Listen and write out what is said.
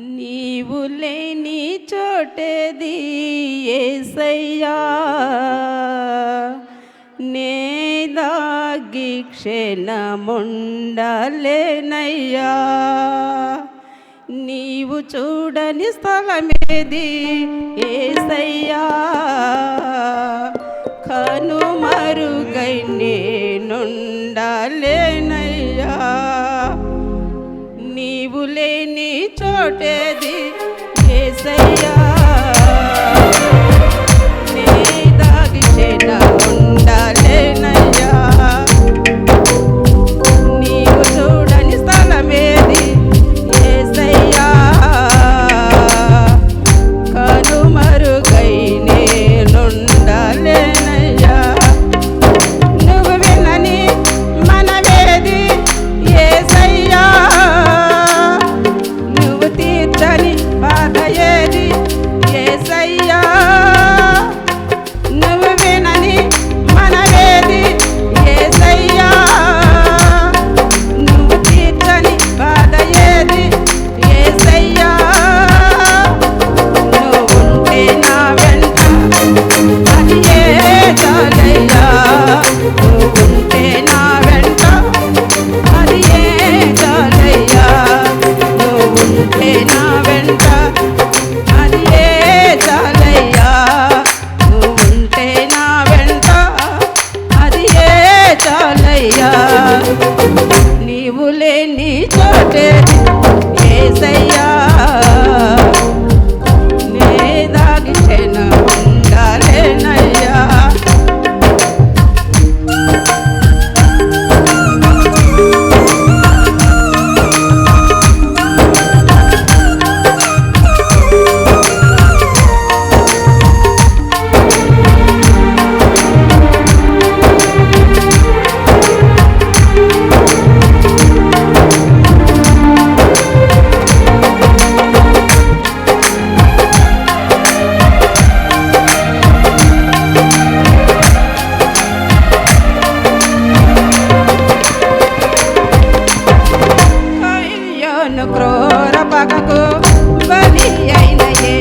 నీవు లేని చోటేది యేసయ్యా, నేదాగి క్షణముండలేనయ్యా. నీవు చూడని స్థలమేది యేసయ్యా, కనుమరుగై నేనుండలేనయ్యా. నీవు లేని చోటేది యేసయ్యా, నేదాగి క్షణముండలేనయ్యా. నీవు చూడని స్థలమేది యేసయ్యా, కనుమరుగై నేనుండలేనయ్యా. నువ్వు వినని మనవేది యేసయ్యా, నువ్వు తీర్చని బాధ ఏది యేసయ్యా. నువ్వు వినని మనవేది యేసయ్యా, నువ్వు తీర్చని బాధ ఏది యేసయ్యా. నువ్వుంటే నా వెంట అది ఏ చాలయ్యా, నువ్వుంటే నా వెంట అది ఏ చాలయ్యా. నువ్వుంటే నా వెంట అది ఏ చాలయ్యా, నువ్వుంటే నా వెంట అది ఏ చాలయ్యా. నీవు లేని చోటే యేసయ్యా, నేదాగి క్షణముండలేనయ్యా. క్రూర పగకు బలి అయిన ఏ